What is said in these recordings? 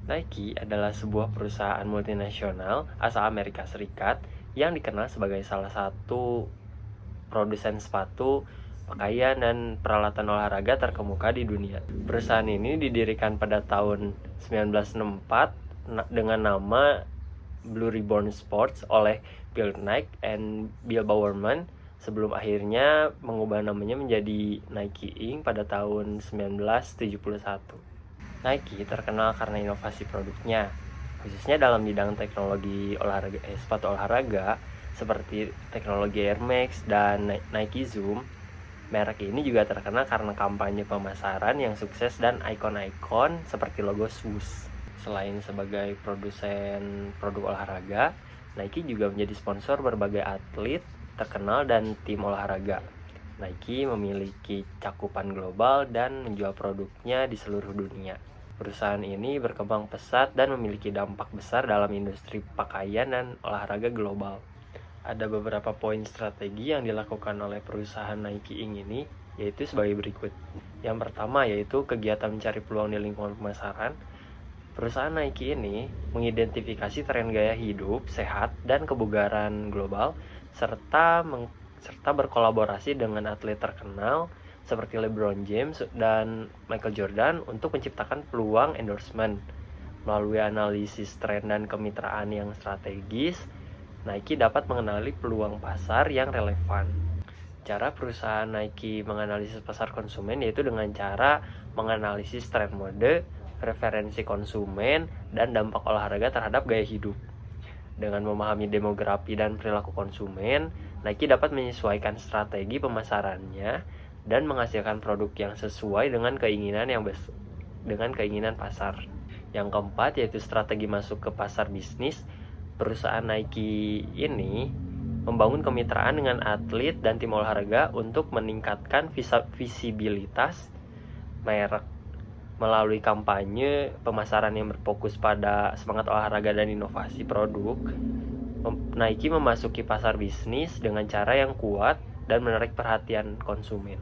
Nike adalah sebuah perusahaan multinasional asal Amerika Serikat yang dikenal sebagai salah satu produsen sepatu, pakaian, dan peralatan olahraga terkemuka di dunia. Perusahaan ini didirikan pada tahun 1964 dengan nama Blue Ribbon Sports oleh Phil Knight and Bill Bowerman sebelum akhirnya mengubah namanya menjadi Nike Inc. pada tahun 1971. Nike terkenal karena inovasi produknya, khususnya dalam bidang teknologi sepatu olahraga seperti teknologi Air Max dan Nike Zoom. Merek ini juga terkenal karena kampanye pemasaran yang sukses dan ikon-ikon seperti logo Swoosh. Selain sebagai produsen produk olahraga, Nike juga menjadi sponsor berbagai atlet terkenal dan tim olahraga. Nike memiliki cakupan global dan menjual produknya di seluruh dunia. Perusahaan ini berkembang pesat dan memiliki dampak besar dalam industri pakaian dan olahraga global. Ada beberapa poin strategi yang dilakukan oleh perusahaan Nike Inc. ini, yaitu sebagai berikut. Yang pertama yaitu kegiatan mencari peluang di lingkungan pemasaran. Perusahaan Nike ini mengidentifikasi tren gaya hidup, sehat, dan kebugaran global, serta berkolaborasi dengan atlet terkenal seperti LeBron James dan Michael Jordan untuk menciptakan peluang endorsement. Melalui analisis tren dan kemitraan yang strategis, Nike dapat mengenali peluang pasar yang relevan. Cara perusahaan Nike menganalisis pasar konsumen yaitu dengan cara menganalisis tren mode, preferensi konsumen, dan dampak olahraga terhadap gaya hidup. Dengan memahami demografi dan perilaku konsumen, Nike dapat menyesuaikan strategi pemasarannya dan menghasilkan produk yang sesuai dengan keinginan pasar. Yang keempat yaitu strategi masuk ke pasar bisnis. Perusahaan Nike ini membangun kemitraan dengan atlet dan tim olahraga untuk meningkatkan visibilitas merek melalui kampanye pemasaran yang berfokus pada semangat olahraga dan inovasi produk. Nike memasuki pasar bisnis dengan cara yang kuat dan menarik perhatian konsumen.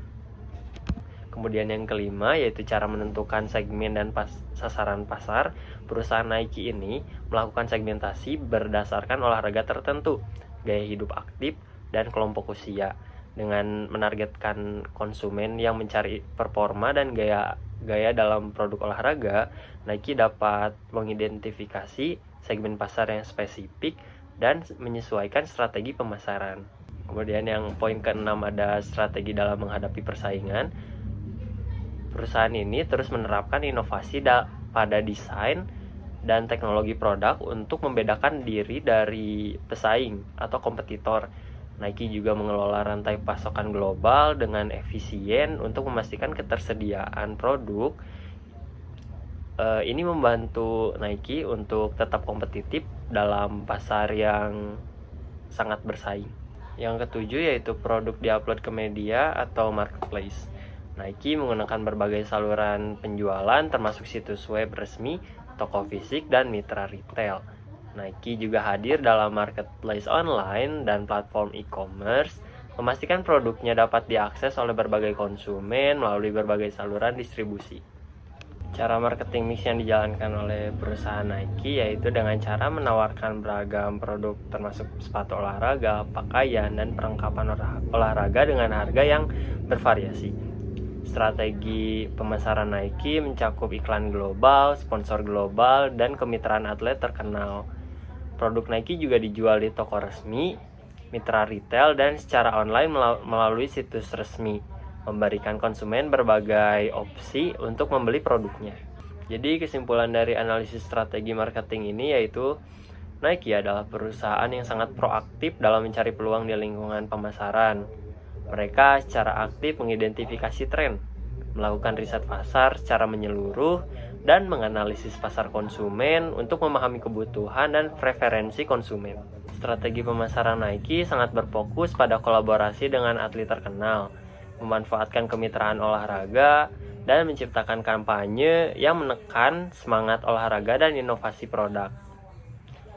Kemudian yang kelima yaitu cara menentukan segmen dan sasaran pasar. Perusahaan Nike ini melakukan segmentasi berdasarkan olahraga tertentu, gaya hidup aktif, dan kelompok usia. Dengan menargetkan konsumen yang mencari performa dan gaya dalam produk olahraga, Nike dapat mengidentifikasi segmen pasar yang spesifik dan menyesuaikan strategi pemasaran. Kemudian yang poin keenam ada strategi dalam menghadapi persaingan. Perusahaan ini terus menerapkan inovasi pada desain dan teknologi produk untuk membedakan diri dari pesaing atau kompetitor. Nike juga mengelola rantai pasokan global dengan efisien untuk memastikan ketersediaan produk. Ini membantu Nike untuk tetap kompetitif dalam pasar yang sangat bersaing. Yang ketujuh yaitu produk diupload ke media atau marketplace. Nike menggunakan berbagai saluran penjualan termasuk situs web resmi, toko fisik, dan mitra retail. Nike juga hadir dalam marketplace online dan platform e-commerce, memastikan produknya dapat diakses oleh berbagai konsumen melalui berbagai saluran distribusi. Cara marketing mix yang dijalankan oleh perusahaan Nike yaitu dengan cara menawarkan beragam produk termasuk sepatu olahraga, pakaian, dan perlengkapan olahraga dengan harga yang bervariasi. Strategi pemasaran Nike mencakup iklan global, sponsor global, dan kemitraan atlet terkenal. Produk Nike juga dijual di toko resmi, mitra retail, dan secara online melalui situs resmi, memberikan konsumen berbagai opsi untuk membeli produknya. Jadi kesimpulan dari analisis strategi marketing ini yaitu Nike adalah perusahaan yang sangat proaktif dalam mencari peluang di lingkungan pemasaran. Mereka secara aktif mengidentifikasi tren, melakukan riset pasar secara menyeluruh, dan menganalisis pasar konsumen untuk memahami kebutuhan dan preferensi konsumen. Strategi pemasaran Nike sangat berfokus pada kolaborasi dengan atlet terkenal, memanfaatkan kemitraan olahraga, dan menciptakan kampanye yang menekan semangat olahraga dan inovasi produk.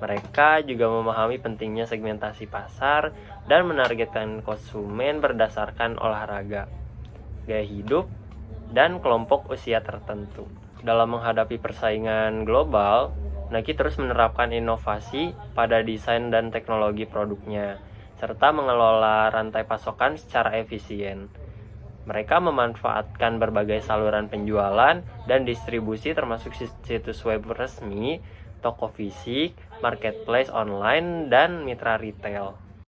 Mereka juga memahami pentingnya segmentasi pasar dan menargetkan konsumen berdasarkan olahraga, gaya hidup, dan kelompok usia tertentu. Dalam menghadapi persaingan global, Nike terus menerapkan inovasi pada desain dan teknologi produknya, serta mengelola rantai pasokan secara efisien. Mereka memanfaatkan berbagai saluran penjualan dan distribusi termasuk situs web resmi, toko fisik, marketplace online, dan mitra retail.